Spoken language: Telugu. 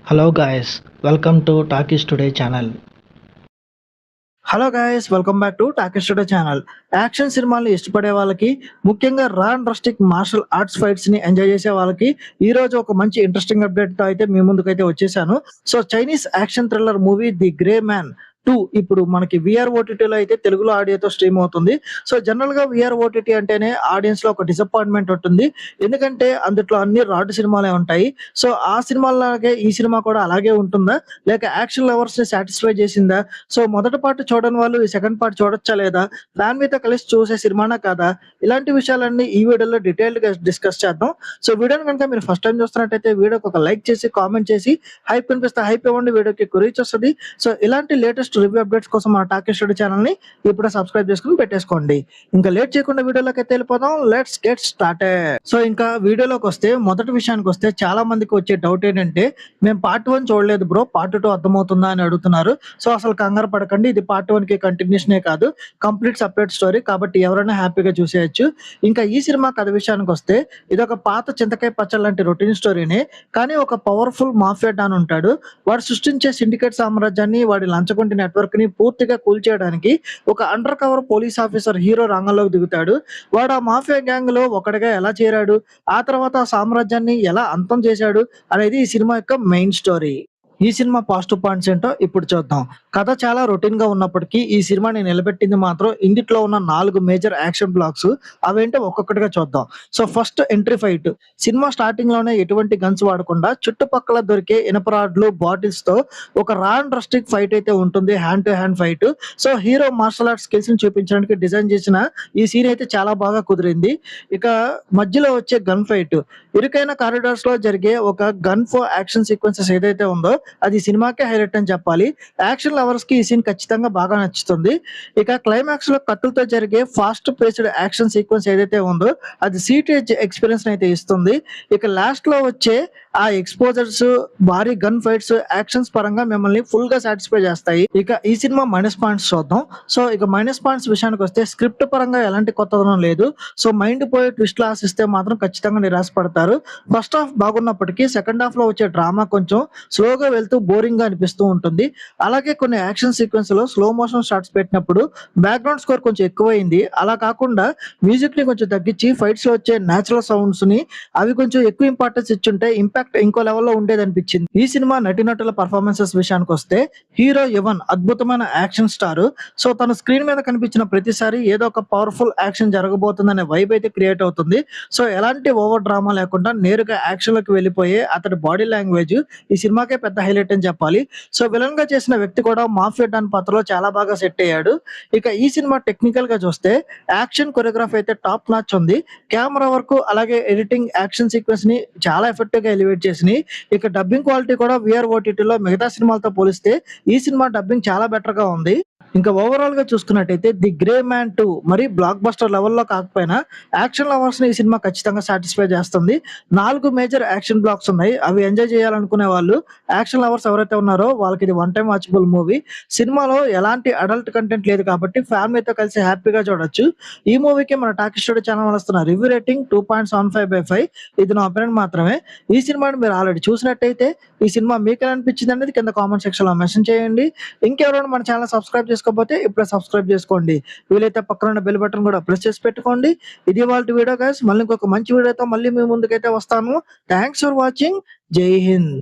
Hello guys, welcome to Talkies Today channel. Hello guys, welcome back to Talkies Today channel. Action సినిమాలు ఇష్టపడే వాళ్ళకి, ముఖ్యంగా raw and rustic martial arts fights ని ఎంజాయ్ చేసే వాళ్ళకి ఈ రోజు ఒక మంచి ఇంట్రెస్టింగ్ అప్డేట్ తో అయితే మీ ముందుకైతే వచ్చేసాను. So Chinese action thriller movie the grey man 2 ఇప్పుడు మనకి విఆర్ ఓటీటీలో అయితే తెలుగులో ఆడియోతో స్ట్రీమ్ అవుతుంది. సో జనరల్ గా విఆర్ ఓటీటీ అంటేనే ఆడియన్స్ లో ఒక డిసప్పాయింట్మెంట్ ఉంటుంది. ఎందుకంటే అందులో అన్ని రాడ్ సినిమాలే ఉంటాయి. సో ఆ సినిమాలాగే ఈ సినిమా కూడా అలాగే ఉంటుందా, లేక యాక్షన్ లవర్స్ ని సాటిస్ఫై చేసిందా? సో మొదటి పార్ట్ చూడని వాళ్ళు ఈ సెకండ్ పార్ట్ చూడొచ్చా లేదా, ఫ్యామిలీతో కలిసి చూసే సినిమానా కాదా, ఇలాంటి విషయాలన్నీ ఈ వీడియోలో డీటెయిల్డ్ గా డిస్కస్ చేద్దాం. సో వీడియోని కనుక మీరు ఫస్ట్ టైం చూస్తున్నట్టయితే వీడియోకి ఒక లైక్ చేసి కామెంట్ చేసి హైప్ కనిపిస్తే హైప్ ఇవ్వండి, వీడియోకి ఎక్కువ రీచ్ వస్తుంది. సో ఇలాంటి లేటెస్ట్ రివ్యూ అప్డేట్స్ కోసం మన టాకీస్ స్టూడియో ఛానల్ ని ఇప్పుడే సబ్స్క్రైబ్ చేసుకుని పెట్టేసుకోండి. ఇంకా లేట్ చేయకుండా వీడియోలోకి అయితే వెళ్ళిపోదాం. Let's get started. సో ఇంకా వీడియోలోకి వస్తే, మొదటి విషయానికి వస్తే, చాలా మందికి వచ్చే డౌట్ ఏంటంటే, మేము పార్ట్ 1 చూడలేదు బ్రో, పార్ట్ 2 అర్థమవుతుందా అని అడుగుతున్నారు. సో అసలు కంగారు పడకండి, ఇది పార్ట్ 1 కి కంటిన్యూషనే కాదు, కంప్లీట్ సపరేట్ స్టోరీ, కాబట్టి ఎవరైనా హ్యాపీగా చూసేయచ్చు. ఇంకా ఈ సినిమా కథ విషయానికి వస్తే, ఇది ఒక పాత చింతకాయ పచ్చడి లాంటి రొటీన్ స్టోరీనే, కానీ ఒక పవర్ఫుల్ మాఫియా డాన్ ఉంటాడు. వాడు సృష్టించే సిండికేట్ సామ్రాజ్యాన్ని, వాడి లంచగొండి నెట్వర్క్ ని పూర్తిగా కూల్చేయడానికి ఒక under cover police officer hero రంగంలోకి దిగుతాడు. వాడు ఆ మాఫియా గ్యాంగ్ లో ఒకటిగా ఎలా చేరాడు, ఆ తర్వాత ఆ సామ్రాజ్యాన్ని ఎలా అంతం చేశాడు అనేది ఈ సినిమా యొక్క మెయిన్ స్టోరీ. ఈ సినిమా పాజిటివ్ పాయింట్స్ ఏంటో ఇప్పుడు చూద్దాం. కథ చాలా రొటీన్ గా ఉన్నప్పటికీ ఈ సినిమాని నిలబెట్టింది మాత్రం ఇందులో ఉన్న 4 మేజర్ యాక్షన్ బ్లాక్స్. అవేంటో ఒక్కొక్కటిగా చూద్దాం. So first entry fight. Cinema starting లోనే ఎటువంటి గన్స్ వాడకుండా చుట్టుపక్కల దొరికే ఇనప రాడ్లు, బాటిల్స్ తో ఒక రా అండ్ రస్టిక్ ఫైట్ అయితే ఉంటుంది, hand to hand fight. So hero martial arts skills ని చూపించడానికి డిజైన్ చేసిన ఈ సీన్ అయితే చాలా బాగా కుదిరింది. ఇక మధ్యలో వచ్చే గన్ ఫైట్, ఇరుకైన కారిడార్స్ లో జరిగే ఒక గన్ ఫో యాక్షన్ సీక్వెన్సెస్ ఏదైతే ఉందో అది సినిమాకే హైలైట్ అని చెప్పాలి. యాక్షన్ లవర్స్ కి ఈ సీన్ ఖచ్చితంగా బాగా నచ్చుతుంది. ఇక క్లైమాక్స్ లో కత్తులతో జరిగే ఫాస్ట్ పేస్డ్ యాక్షన్ సీక్వెన్స్ ఏదైతే ఉందో అది సీటేజ్ ఎక్స్పీరియన్స్ అయితే ఇస్తుంది. ఇక లాస్ట్ లో వచ్చే ఆ ఎక్స్పోజర్స్, భారీ గన్ ఫైట్స్ యాక్షన్స్ పరంగా మిమ్మల్ని ఫుల్ గా సాటిస్ఫై చేస్తాయి. ఇక ఈ సినిమా మైనస్ పాయింట్స్ చూద్దాం. సో ఇక మైనస్ పాయింట్స్ విషయానికి వస్తే, స్క్రిప్ట్ పరంగా ఎలాంటి కొత్తదనం లేదు. సో మైండ్ పోయే ట్విస్ట్ ఆశిస్తే మాత్రం ఖచ్చితంగా నిరాశపడతారు. ఫస్ట్ హాఫ్ బాగున్నప్పటికీ సెకండ్ హాఫ్ లో వచ్చే డ్రామా కొంచెం స్లోగా వెళ్తూ బోరింగ్ గా అనిపిస్తూ ఉంటుంది. అలాగే కొన్ని యాక్షన్ సీక్వెన్స్ లో స్లో మోషన్ షాట్స్ పెట్టినప్పుడు బ్యాక్గ్రౌండ్ స్కోర్ కొంచెం ఎక్కువైంది. అలా కాకుండా మ్యూజిక్ ని కొంచెం తగ్గించి ఫైట్స్ లో వచ్చే నేచురల్ సౌండ్స్ ని అవి కొంచెం ఎక్కువ ఇంపార్టెన్స్ ఇచ్చుంటే ఇంపాక్ట్ ఇంకో లెవెల్లో ఉండేది అనిపించింది. ఈ సినిమా నటీనటుల పర్ఫార్మెన్సెస్ విషయానికి వస్తే, హీరో యువన్ అద్భుతమైన యాక్షన్ స్టార్. సో తన స్క్రీన్ మీద కనిపించిన ప్రతిసారి ఏదో ఒక పవర్ఫుల్ యాక్షన్ జరగబోతుందనే వైబ్ అయితే క్రియేట్ అవుతుంది. సో ఎలాంటి ఓవర్ డ్రామా లేకుండా నేరుగా యాక్షన్ లోకి వెళ్ళిపోయే అతడి బాడీ లాంగ్వేజ్ ఈ సినిమాకే పెద్ద హైలైట్ అని చెప్పాలి. సో విలన్ గా చేసిన వ్యక్తి కూడా మాఫియా డాన్ పాత్రలో చాలా బాగా సెట్ అయ్యాడు. ఇక ఈ సినిమా టెక్నికల్ గా చూస్తే, యాక్షన్ కొరియోగ్రఫీ అయితే టాప్ నాచ్ ఉంది. కెమెరా వర్క్ అలాగే ఎడిటింగ్ యాక్షన్ సీక్వెన్స్ ని చాలా ఎఫెక్టివ్ గా ఎలివేట్ చేసినాయి. ఇక డబ్బింగ్ క్వాలిటీ కూడా విఆర్ ఓటీటీలో మిగతా సినిమాలతో పోలిస్తే ఈ సినిమా డబ్బింగ్ చాలా బెటర్ గా ఉంది. ఇంకా ఓవరాల్ గా చూసుకున్నట్టయితే ది గ్రే మ్యాన్ 2 మరి బ్లాక్ బస్టర్ లెవెల్లో కాకపోయినా యాక్షన్ లవర్స్ ని ఈ సినిమా ఖచ్చితంగా సాటిస్ఫై చేస్తుంది. 4 మేజర్ యాక్షన్ బ్లాక్స్ ఉన్నాయి. అవి ఎంజాయ్ చేయాలనుకునే వాళ్ళు, యాక్షన్ లవర్స్ ఎవరైతే ఉన్నారో వాళ్ళకి ఇది వన్ టైం వాచబుల్ మూవీ. సినిమాలో ఎలాంటి అడల్ట్ కంటెంట్ లేదు కాబట్టి ఫ్యామిలీతో కలిసి హ్యాపీగా చూడొచ్చు. ఈ మూవీకి మన టాకీస్ స్టూడియో ఛానల్ వస్తున్న రివ్యూ రేటింగ్ 2.75/5. ఇది నా ఒపీనియన్ మాత్రమే. ఈ సినిమాని మీరు ఆల్రెడీ చూసినట్టయితే ఈ సినిమా మీకు ఎలా అనిపించింది అనేది కింద కామెంట్ సెక్షన్ లో మెన్షన్ చేయండి. ఇంకెవరైనా మన ఛానల్ సబ్స్క్రైబ్ చేసుకోకపోతే ఇప్పుడే సబ్స్క్రైబ్ చేసుకోండి. వీలైతే పక్కన ఉన్న బెల్ బటన్ కూడా ప్రెస్ చేసి పెట్టుకోండి. ఇది వాళ్ళ వీడియో గైస్. మళ్ళీ ఇంకొక మంచి వీడియోతో మళ్ళీ మీ ముందుకైతే వస్తాను. Thanks for watching. జై హింద్.